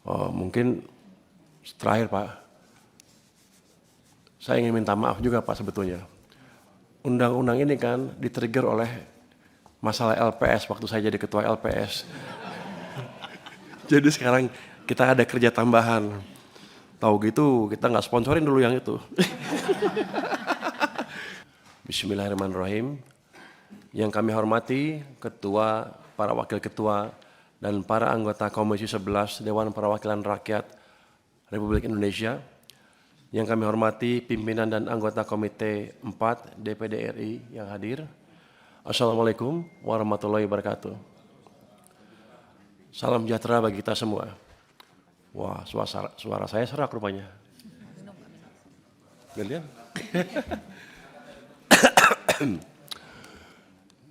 Mungkin terakhir Pak, saya ingin minta maaf juga Pak sebetulnya. Undang-undang ini kan di-trigger oleh masalah LPS waktu saya jadi ketua LPS. Jadi sekarang kita ada kerja tambahan. Tahu gitu kita nggak sponsorin dulu yang itu. Bismillahirrahmanirrahim. Yang kami hormati ketua, para wakil ketua, dan para anggota Komisi 11 Dewan Perwakilan Rakyat Republik Indonesia. Yang kami hormati pimpinan dan anggota Komite 4 DPD RI yang hadir. Assalamualaikum warahmatullahi wabarakatuh. Salam sejahtera bagi kita semua. Wah, suara saya serak rupanya. Gantian.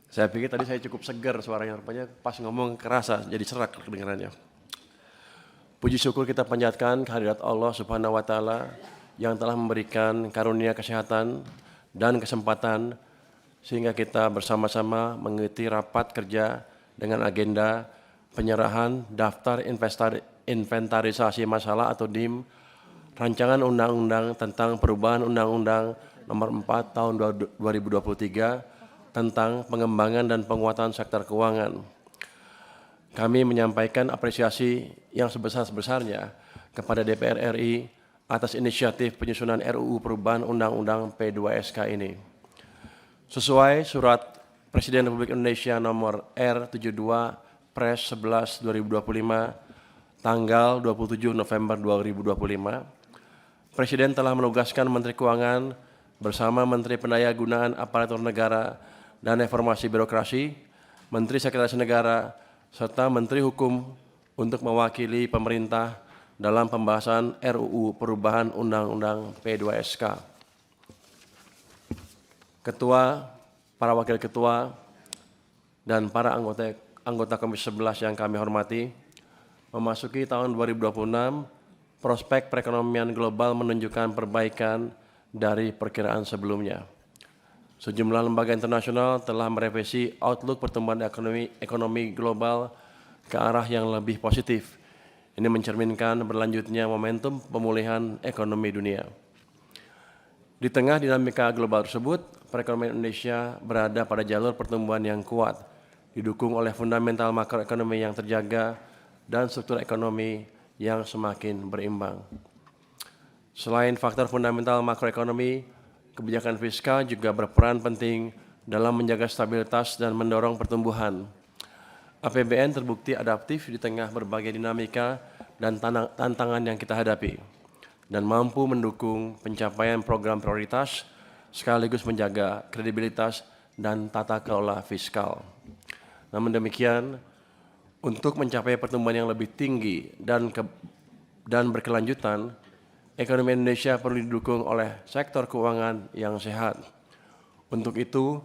Saya pikir tadi saya cukup segar suaranya, rupanya pas ngomong kerasa jadi serak kedengarannya. Puji syukur kita panjatkan kehadirat Allah Subhanahu wa taala yang telah memberikan karunia kesehatan dan kesempatan sehingga kita bersama-sama mengikuti rapat kerja dengan agenda penyerahan daftar inventarisasi masalah atau DIM rancangan undang-undang tentang perubahan undang-undang nomor 4 tahun 2023 tentang pengembangan dan penguatan sektor keuangan. Kami menyampaikan apresiasi yang sebesar-besarnya kepada DPR RI atas inisiatif penyusunan RUU perubahan Undang-Undang P2SK ini. Sesuai Surat Presiden Republik Indonesia nomor R72 Pres 11 2025 tanggal 27 November 2025, Presiden telah menugaskan Menteri Keuangan bersama Menteri Pendayagunaan Aparatur Negara dan Reformasi Birokrasi, Menteri Sekretaris Negara, serta Menteri Hukum untuk mewakili pemerintah dalam pembahasan RUU perubahan Undang-Undang P2SK. Ketua, para wakil ketua, dan para anggota Komisi 11 yang kami hormati, memasuki tahun 2026, prospek perekonomian global menunjukkan perbaikan dari perkiraan sebelumnya. Sejumlah lembaga internasional telah merevisi outlook pertumbuhan ekonomi global ke arah yang lebih positif. Ini mencerminkan berlanjutnya momentum pemulihan ekonomi dunia. Di tengah dinamika global tersebut, perekonomian Indonesia berada pada jalur pertumbuhan yang kuat, didukung oleh fundamental makroekonomi yang terjaga dan struktur ekonomi yang semakin berimbang. Selain faktor fundamental makroekonomi, kebijakan fiskal juga berperan penting dalam menjaga stabilitas dan mendorong pertumbuhan. APBN terbukti adaptif di tengah berbagai dinamika dan tantangan yang kita hadapi, dan mampu mendukung pencapaian program prioritas sekaligus menjaga kredibilitas dan tata kelola fiskal. Namun demikian, untuk mencapai pertumbuhan yang lebih tinggi dan berkelanjutan, ekonomi Indonesia perlu didukung oleh sektor keuangan yang sehat. Untuk itu,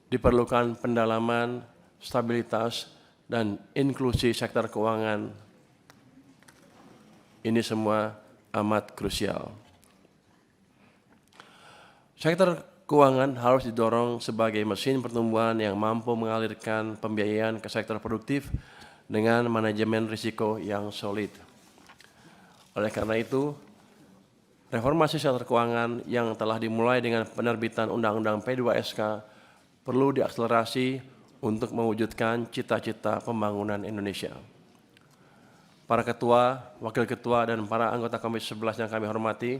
diperlukan pendalaman, stabilitas, dan inklusi sektor keuangan. Ini semua amat krusial. Sektor keuangan harus didorong sebagai mesin pertumbuhan yang mampu mengalirkan pembiayaan ke sektor produktif dengan manajemen risiko yang solid. Oleh karena itu, reformasi sektor keuangan yang telah dimulai dengan penerbitan Undang-Undang P2SK perlu diakselerasi untuk mewujudkan cita-cita pembangunan Indonesia. Para ketua, wakil ketua, dan para anggota Komisi 11 yang kami hormati,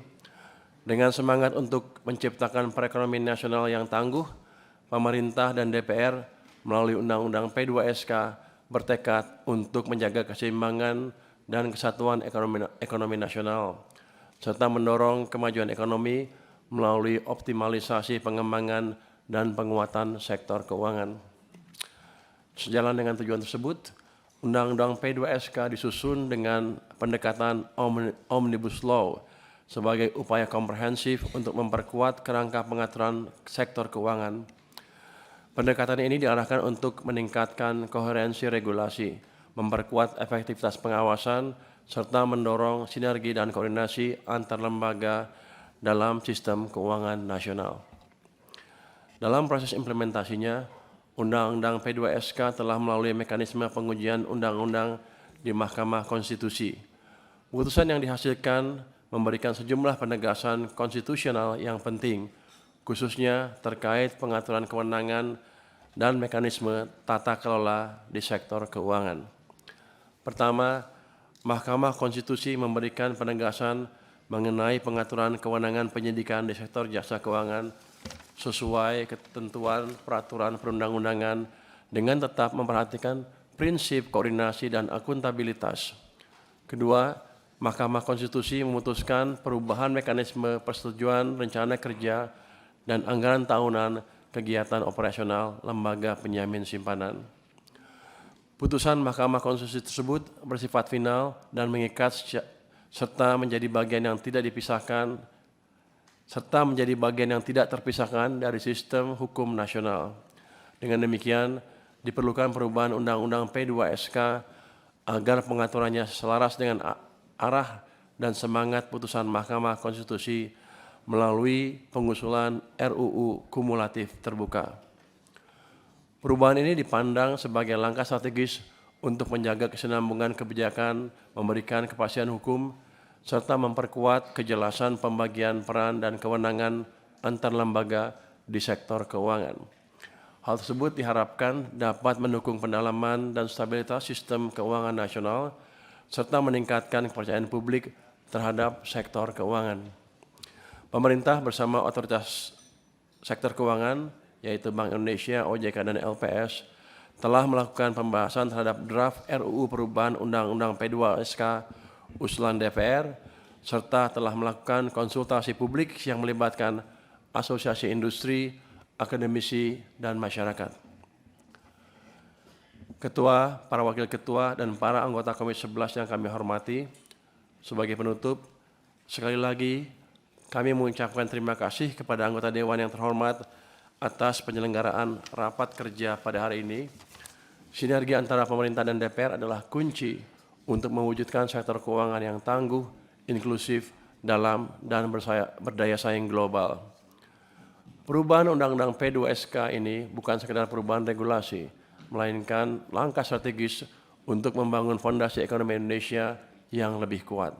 dengan semangat untuk menciptakan perekonomian nasional yang tangguh, pemerintah dan DPR melalui Undang-Undang P2SK bertekad untuk menjaga keseimbangan dan kesatuan ekonomi nasional, serta mendorong kemajuan ekonomi melalui optimalisasi pengembangan dan penguatan sektor keuangan. Sejalan dengan tujuan tersebut, Undang-Undang P2SK disusun dengan pendekatan Omnibus Law sebagai upaya komprehensif untuk memperkuat kerangka pengaturan sektor keuangan. Pendekatan ini diarahkan untuk meningkatkan koherensi regulasi, memperkuat efektivitas pengawasan, serta mendorong sinergi dan koordinasi antar lembaga dalam sistem keuangan nasional. Dalam proses implementasinya, Undang-Undang P2SK telah melalui mekanisme pengujian undang-undang di Mahkamah Konstitusi Putusan yang dihasilkan memberikan sejumlah penegasan konstitusional yang penting, khususnya terkait pengaturan kewenangan dan mekanisme tata kelola di sektor keuangan. Pertama, Mahkamah Konstitusi memberikan penegasan mengenai pengaturan kewenangan penyidikan di sektor jasa keuangan sesuai ketentuan peraturan perundang-undangan dengan tetap memperhatikan prinsip koordinasi dan akuntabilitas. Kedua, Mahkamah Konstitusi memutuskan perubahan mekanisme persetujuan rencana kerja dan anggaran tahunan kegiatan operasional lembaga penjamin simpanan. Putusan Mahkamah Konstitusi tersebut bersifat final dan mengikat serta menjadi bagian yang tidak terpisahkan dari sistem hukum nasional. Dengan demikian, diperlukan perubahan Undang-Undang P2SK agar pengaturannya selaras dengan arah dan semangat putusan Mahkamah Konstitusi melalui pengusulan RUU kumulatif terbuka. Perubahan ini dipandang sebagai langkah strategis untuk menjaga kesinambungan kebijakan, memberikan kepastian hukum, serta memperkuat kejelasan pembagian peran dan kewenangan antar lembaga di sektor keuangan. Hal tersebut diharapkan dapat mendukung pendalaman dan stabilitas sistem keuangan nasional, serta meningkatkan kepercayaan publik terhadap sektor keuangan. Pemerintah bersama otoritas sektor keuangan, yaitu Bank Indonesia, OJK, dan LPS, telah melakukan pembahasan terhadap draft RUU perubahan Undang-Undang P2SK usulan DPR, serta telah melakukan konsultasi publik yang melibatkan asosiasi industri, akademisi, dan masyarakat. Ketua, para wakil ketua, dan para anggota Komisi 11 yang kami hormati, sebagai penutup, sekali lagi kami mengucapkan terima kasih kepada anggota Dewan yang terhormat atas penyelenggaraan rapat kerja pada hari ini. Sinergi antara pemerintah dan DPR adalah kunci untuk mewujudkan sektor keuangan yang tangguh, inklusif, dalam, dan berdaya saing global. Perubahan Undang-Undang P2SK ini bukan sekedar perubahan regulasi, melainkan langkah strategis untuk membangun fondasi ekonomi Indonesia yang lebih kuat.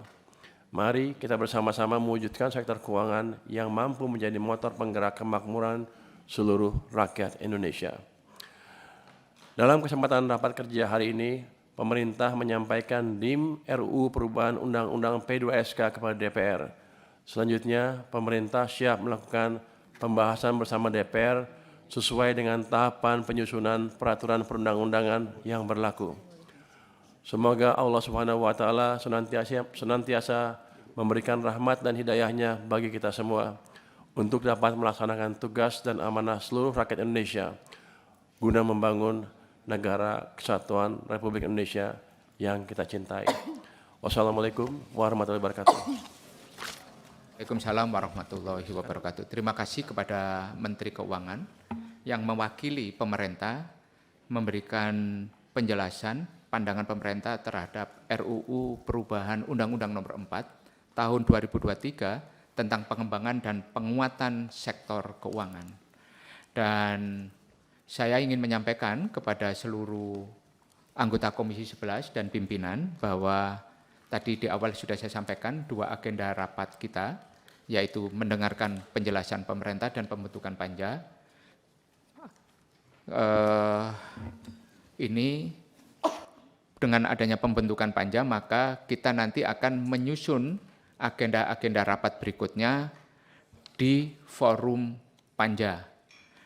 Mari kita bersama-sama mewujudkan sektor keuangan yang mampu menjadi motor penggerak kemakmuran seluruh rakyat Indonesia. Dalam kesempatan rapat kerja hari ini, pemerintah menyampaikan DIM RUU perubahan Undang-Undang P2SK kepada DPR. Selanjutnya, pemerintah siap melakukan pembahasan bersama DPR sesuai dengan tahapan penyusunan peraturan perundang-undangan yang berlaku. Semoga Allah Subhanahu wa Ta'ala senantiasa memberikan rahmat dan hidayahnya bagi kita semua untuk dapat melaksanakan tugas dan amanah seluruh rakyat Indonesia guna membangun negara kesatuan Republik Indonesia yang kita cintai. Wassalamualaikum warahmatullahi wabarakatuh. Waalaikumsalam warahmatullahi wabarakatuh. Terima kasih kepada Menteri Keuangan yang mewakili pemerintah memberikan penjelasan pandangan pemerintah terhadap RUU perubahan Undang-Undang Nomor 4 Tahun 2023 tentang pengembangan dan penguatan sektor keuangan. Dan saya ingin menyampaikan kepada seluruh anggota Komisi 11 dan pimpinan bahwa tadi di awal sudah saya sampaikan dua agenda rapat kita, yaitu mendengarkan penjelasan pemerintah dan pembentukan panja. Ini dengan adanya pembentukan panja, maka kita nanti akan menyusun agenda-agenda rapat berikutnya di forum panja.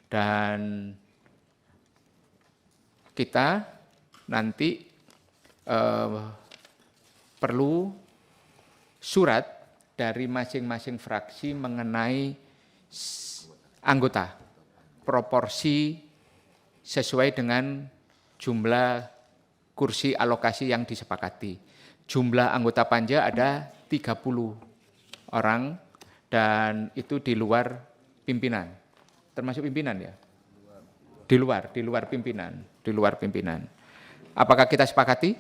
Dan kita nanti perlu surat dari masing-masing fraksi mengenai anggota, proporsi sesuai dengan jumlah kursi alokasi yang disepakati. Jumlah anggota panja ada 30 orang dan itu di luar pimpinan. Termasuk pimpinan ya? Di luar pimpinan. Apakah kita sepakati?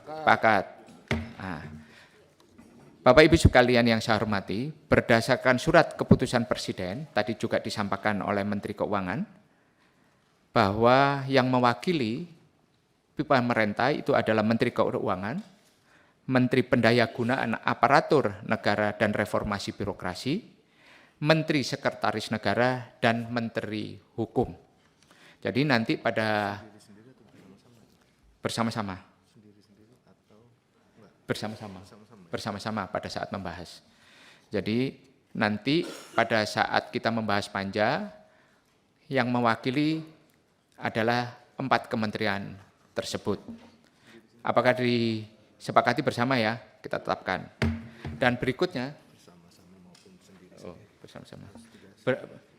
Sepakat. Nah, Bapak Ibu sekalian yang saya hormati, berdasarkan surat keputusan Presiden, tadi juga disampaikan oleh Menteri Keuangan, bahwa yang mewakili pemerintah itu adalah Menteri Keuangan, Menteri Pendayagunaan Aparatur Negara dan Reformasi Birokrasi, Menteri Sekretaris Negara, dan Menteri Hukum. Jadi nanti pada bersama-sama pada saat membahas. Jadi nanti pada saat kita membahas panja, yang mewakili adalah 4 kementerian tersebut. Apakah disepakati bersama ya? Kita tetapkan. Dan berikutnya, bersama-sama.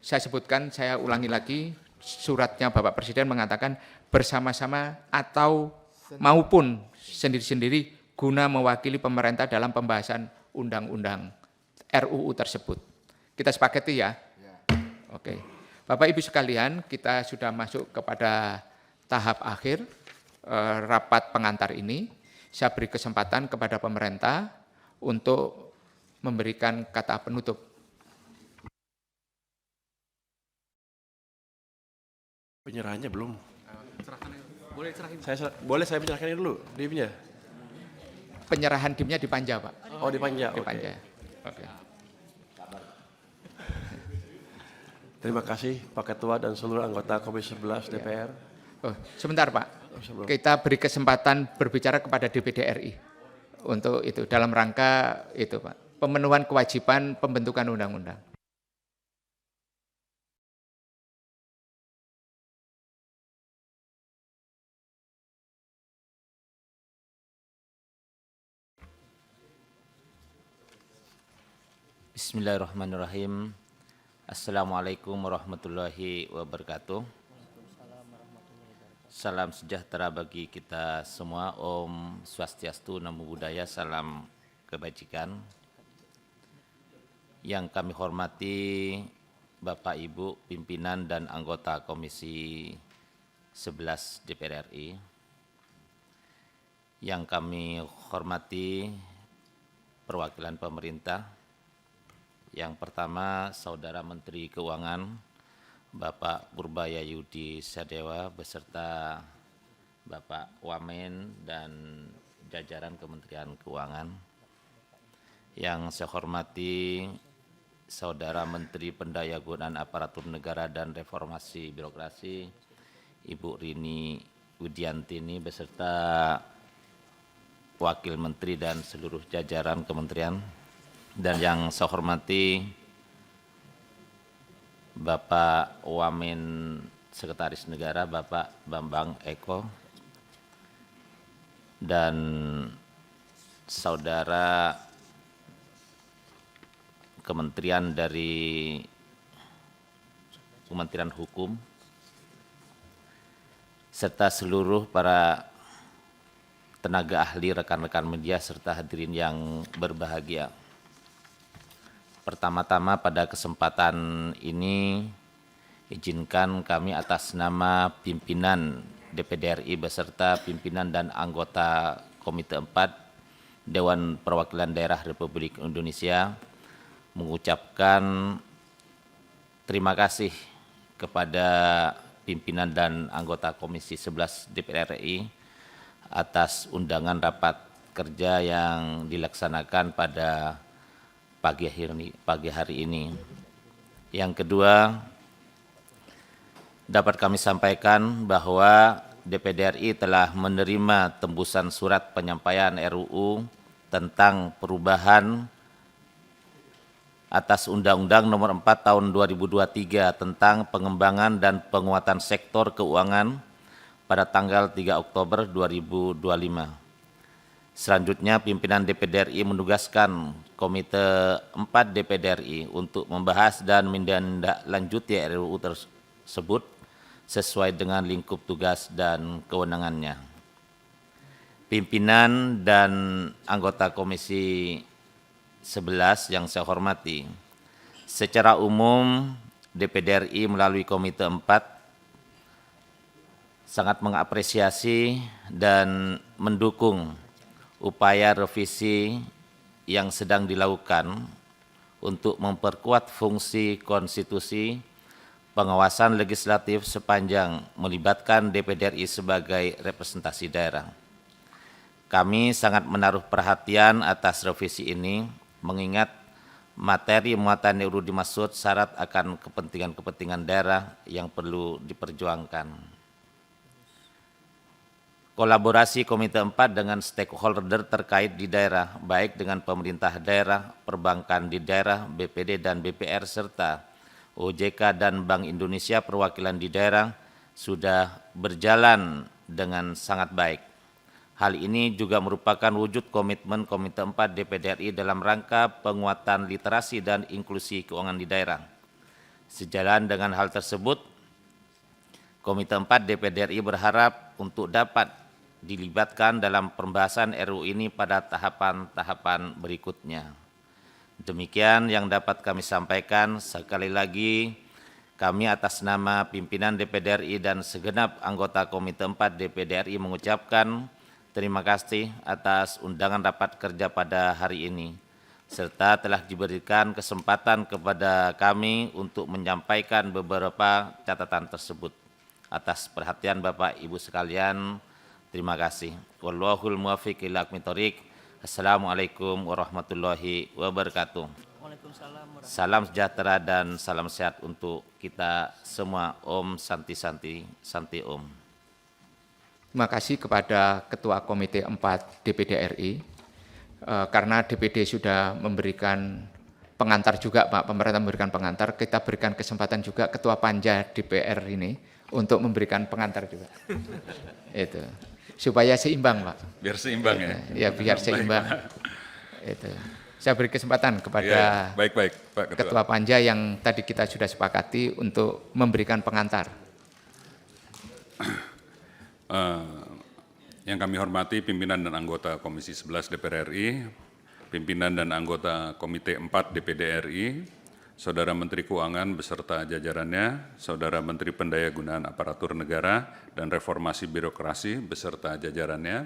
Saya sebutkan, saya ulangi lagi, suratnya Bapak Presiden mengatakan bersama-sama atau maupun sendiri-sendiri guna mewakili pemerintah dalam pembahasan undang-undang RUU tersebut. Kita sepakati ya? Oke. Bapak Ibu sekalian, kita sudah masuk kepada tahap akhir rapat pengantar ini. Saya beri kesempatan kepada pemerintah untuk memberikan kata penutup. Penyerahannya belum. Serahkan. Boleh saya menyerahkan ini dulu, DIP-nya? Penyerahan DIP-nya di Panja, Pak. Oh, di Panja. Di Oke. Panja. Oke. Terima kasih Pak Ketua dan seluruh anggota Komisi 11 DPR. Oh, sebentar, Pak. Sebelum. Kita beri kesempatan berbicara kepada DPD RI untuk itu dalam rangka itu, Pak. Pemenuhan kewajiban pembentukan undang-undang. Bismillahirrahmanirrahim. Assalamualaikum warahmatullahi wabarakatuh. Salam sejahtera bagi kita semua. Om Swastiastu, Namo Buddhaya, salam kebajikan. Yang kami hormati Bapak Ibu pimpinan dan anggota Komisi 11 DPR RI. Yang kami hormati perwakilan pemerintah. Yang pertama, Saudara Menteri Keuangan, Bapak Purbaya Yudi Sadewa, beserta Bapak Wamen dan jajaran Kementerian Keuangan. Yang saya hormati, Saudara Menteri Pendayagunaan Aparatur Negara dan Reformasi Birokrasi, Ibu Rini Widiantini, beserta Wakil Menteri dan seluruh jajaran kementerian. Dan yang saya hormati Bapak Wamen Sekretaris Negara, Bapak Bambang Eko, dan Saudara Kementerian dari Kementerian Hukum, serta seluruh para tenaga ahli, rekan-rekan media, serta hadirin yang berbahagia. Pertama-tama pada kesempatan ini, izinkan kami atas nama pimpinan DPD RI beserta pimpinan dan anggota Komite 4 Dewan Perwakilan Daerah Republik Indonesia mengucapkan terima kasih kepada pimpinan dan anggota Komisi 11 DPR RI atas undangan rapat kerja yang dilaksanakan pada pagi hari ini. Yang kedua, dapat kami sampaikan bahwa DPD RI telah menerima tembusan surat penyampaian RUU tentang perubahan atas Undang-Undang Nomor 4 Tahun 2023 tentang pengembangan dan penguatan sektor keuangan pada tanggal 3 Oktober 2025. Selanjutnya, pimpinan DPD RI menugaskan Komite 4 DPD RI untuk membahas dan menindaklanjuti RUU tersebut sesuai dengan lingkup tugas dan kewenangannya. Pimpinan dan anggota Komisi 11 yang saya hormati, secara umum DPD RI melalui Komite 4 sangat mengapresiasi dan mendukung upaya revisi yang sedang dilakukan untuk memperkuat fungsi konstitusi pengawasan legislatif sepanjang melibatkan DPD RI sebagai representasi daerah. Kami sangat menaruh perhatian atas revisi ini, mengingat materi muatan RUU dimaksud syarat akan kepentingan-kepentingan daerah yang perlu diperjuangkan. Kolaborasi Komite 4 dengan stakeholder terkait di daerah, baik dengan pemerintah daerah, perbankan di daerah, BPD dan BPR, serta OJK dan Bank Indonesia perwakilan di daerah, sudah berjalan dengan sangat baik. Hal ini juga merupakan wujud komitmen Komite 4 DPD RI dalam rangka penguatan literasi dan inklusi keuangan di daerah. Sejalan dengan hal tersebut, Komite 4 DPD RI berharap untuk dapat dilibatkan dalam pembahasan RUU ini pada tahapan-tahapan berikutnya. Demikian yang dapat kami sampaikan. Sekali lagi, kami atas nama pimpinan DPD RI dan segenap anggota Komite 4 DPD RI mengucapkan terima kasih atas undangan rapat kerja pada hari ini, serta telah diberikan kesempatan kepada kami untuk menyampaikan beberapa catatan tersebut. Atas perhatian Bapak Ibu sekalian, terima kasih. Wallahul muwaffiq ila aqwamit thoriq. Assalamualaikum warahmatullahi wabarakatuh. Salam sejahtera dan salam sehat untuk kita semua. Om Santi Santi Santi Om. Terima kasih kepada Ketua Komite 4 DPD RI, karena DPD sudah memberikan pengantar juga Pak, pemerintah memberikan pengantar, kita berikan kesempatan juga Ketua Panja DPR ini untuk memberikan pengantar juga. Itu. Supaya seimbang Pak. Biar seimbang ya? Ya biar seimbang. Itu. Saya beri kesempatan kepada baik, Pak Ketua Panja yang tadi kita sudah sepakati untuk memberikan pengantar. Yang kami hormati pimpinan dan anggota Komisi 11 DPR RI, pimpinan dan anggota Komite 4 DPD RI, Saudara Menteri Keuangan beserta jajarannya, Saudara Menteri Pendayagunaan Aparatur Negara dan Reformasi Birokrasi beserta jajarannya,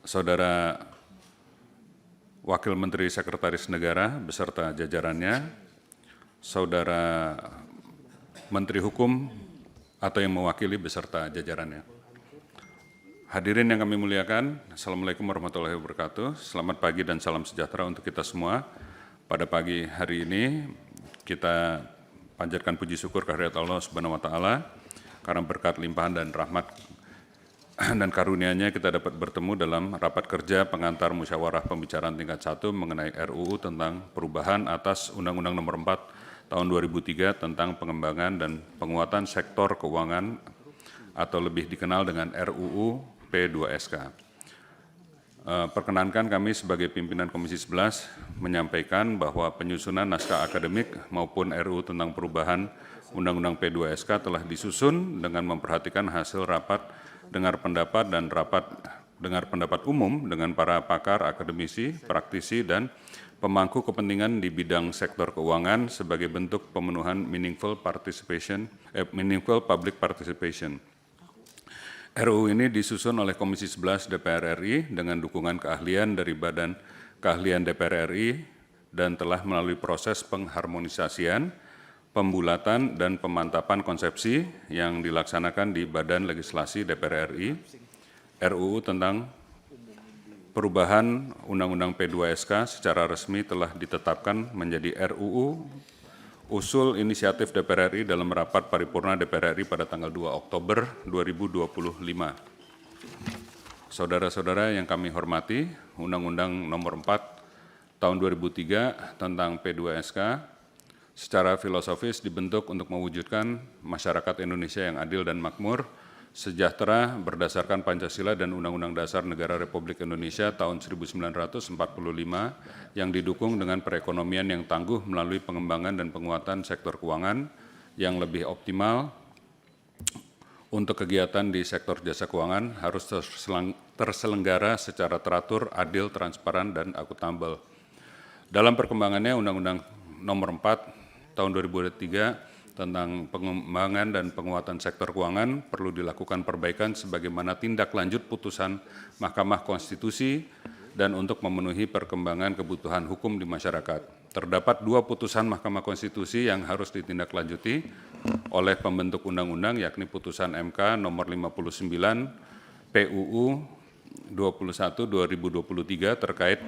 Saudara Wakil Menteri Sekretaris Negara beserta jajarannya, Saudara Menteri Hukum atau yang mewakili beserta jajarannya. Hadirin yang kami muliakan, Assalamualaikum warahmatullahi wabarakatuh. Selamat pagi dan salam sejahtera untuk kita semua. Pada pagi hari ini kita panjatkan puji syukur kehadirat Allah Subhanahu wa taala karena berkat limpahan dan rahmat dan karunia-Nya kita dapat bertemu dalam rapat kerja pengantar musyawarah pembicaraan tingkat 1 mengenai RUU tentang perubahan atas Undang-Undang Nomor 4 Tahun 2003 tentang pengembangan dan penguatan sektor keuangan atau lebih dikenal dengan RUU P2SK. Perkenankan kami sebagai pimpinan Komisi 11 menyampaikan bahwa penyusunan naskah akademik maupun RUU tentang perubahan Undang-Undang P2SK telah disusun dengan memperhatikan hasil rapat dengar pendapat dan rapat dengar pendapat umum dengan para pakar, akademisi, praktisi, dan pemangku kepentingan di bidang sektor keuangan sebagai bentuk pemenuhan meaningful public participation. RUU ini disusun oleh Komisi 11 DPR RI dengan dukungan keahlian dari Badan Keahlian DPR RI dan telah melalui proses pengharmonisasian, pembulatan, dan pemantapan konsepsi yang dilaksanakan di Badan Legislasi DPR RI. RUU tentang perubahan Undang-Undang P2SK secara resmi telah ditetapkan menjadi RUU usul inisiatif DPR RI dalam rapat paripurna DPR RI pada tanggal 2 Oktober 2025. Saudara-saudara yang kami hormati, Undang-Undang Nomor 4 Tahun 2003 tentang P2SK secara filosofis dibentuk untuk mewujudkan masyarakat Indonesia yang adil dan makmur, sejahtera berdasarkan Pancasila dan Undang-Undang Dasar Negara Republik Indonesia tahun 1945 yang didukung dengan perekonomian yang tangguh melalui pengembangan dan penguatan sektor keuangan yang lebih optimal. Untuk kegiatan di sektor jasa keuangan harus terselenggara secara teratur, adil, transparan, dan akuntabel. Dalam perkembangannya Undang-Undang Nomor 4 Tahun 2003 tentang pengembangan dan penguatan sektor keuangan perlu dilakukan perbaikan sebagaimana tindak lanjut putusan Mahkamah Konstitusi dan untuk memenuhi perkembangan kebutuhan hukum di masyarakat. Terdapat 2 putusan Mahkamah Konstitusi yang harus ditindaklanjuti oleh pembentuk undang-undang, yakni putusan MK nomor 59 PUU 21/2023 terkait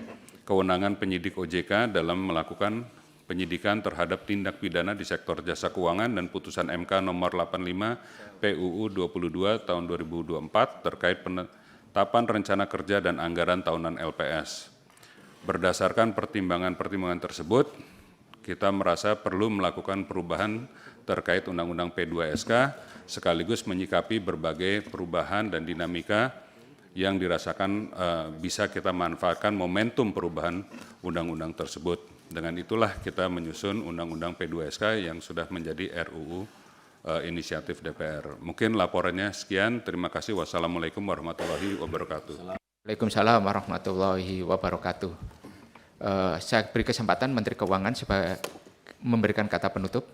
kewenangan penyidik OJK dalam melakukan penyidikan terhadap tindak pidana di sektor jasa keuangan dan putusan MK nomor 85 PUU 22 tahun 2024 terkait penetapan rencana kerja dan anggaran tahunan LPS. Berdasarkan pertimbangan-pertimbangan tersebut, kita merasa perlu melakukan perubahan terkait Undang-Undang P2SK sekaligus menyikapi berbagai perubahan dan dinamika yang dirasakan bisa kita manfaatkan momentum perubahan undang-undang tersebut. Dengan itulah kita menyusun Undang-Undang P2SK yang sudah menjadi RUU inisiatif DPR. Mungkin laporannya sekian. Terima kasih. Wassalamualaikum warahmatullahi wabarakatuh. Waalaikumsalam warahmatullahi wabarakatuh. Saya beri kesempatan Menteri Keuangan sebagai memberikan kata penutup.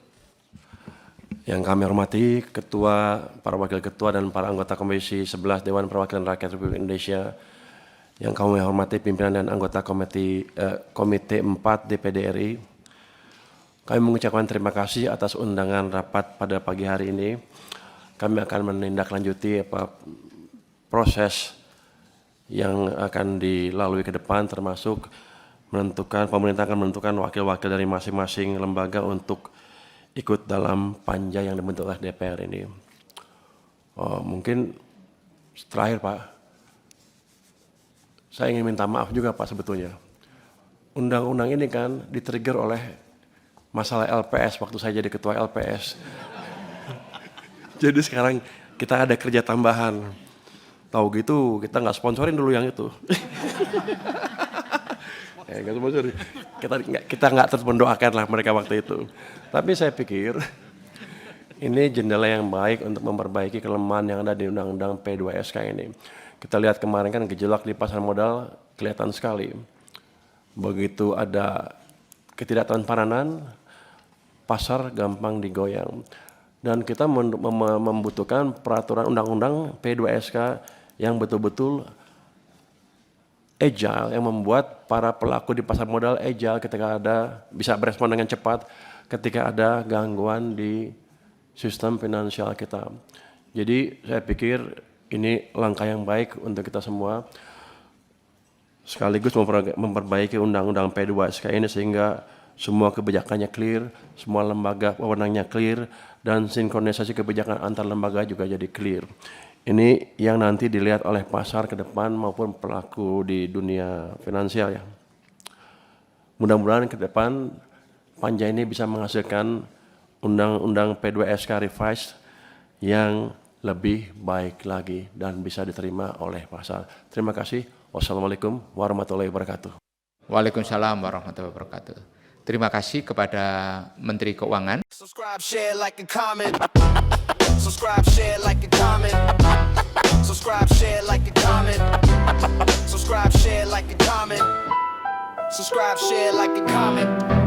Yang kami hormati Ketua, para Wakil Ketua dan para anggota Komisi 11 Dewan Perwakilan Rakyat Republik Indonesia, yang kami hormati pimpinan dan anggota Komite 4 DPD RI, kami mengucapkan terima kasih atas undangan rapat pada pagi hari ini. Kami akan menindaklanjuti proses yang akan dilalui ke depan, termasuk pemerintah akan menentukan wakil-wakil dari masing-masing lembaga untuk ikut dalam panja yang dibentuk oleh DPR ini. Mungkin terakhir Pak, saya ingin minta maaf juga Pak sebetulnya. Undang-undang ini kan di-trigger oleh masalah LPS waktu saya jadi ketua LPS. Jadi sekarang kita ada kerja tambahan. Tahu gitu kita nggak sponsorin dulu yang itu. Nggak sponsorin. Kita nggak terus mendoakan lah mereka waktu itu. Tapi saya pikir ini jendela yang baik untuk memperbaiki kelemahan yang ada di Undang-Undang P2SK ini. Kita lihat kemarin kan gejolak di pasar modal kelihatan sekali. Begitu ada ketidaktransparan, pasar gampang digoyang. Dan kita membutuhkan peraturan Undang-Undang P2SK yang betul-betul agile, yang membuat para pelaku di pasar modal agile ketika bisa berespon dengan cepat ketika ada gangguan di sistem finansial kita. Jadi saya pikir ini langkah yang baik untuk kita semua, sekaligus memperbaiki Undang-Undang P2SK ini sehingga semua kebijakannya clear, semua lembaga wewenangnya clear, dan sinkronisasi kebijakan antar lembaga juga jadi clear. Ini yang nanti dilihat oleh pasar ke depan maupun pelaku di dunia finansial ya. Mudah-mudahan ke depan panja ini bisa menghasilkan Undang-Undang P2SK revised yang lebih baik lagi dan bisa diterima oleh pasar. Terima kasih. Wassalamualaikum warahmatullahi wabarakatuh. Waalaikumsalam warahmatullahi wabarakatuh. Terima kasih kepada Menteri Keuangan. Subscribe, share, like, and comment. Subscribe, share, like, and comment. Subscribe, share, like, and comment. Subscribe, share, like, and comment. Subscribe, share, like, and comment.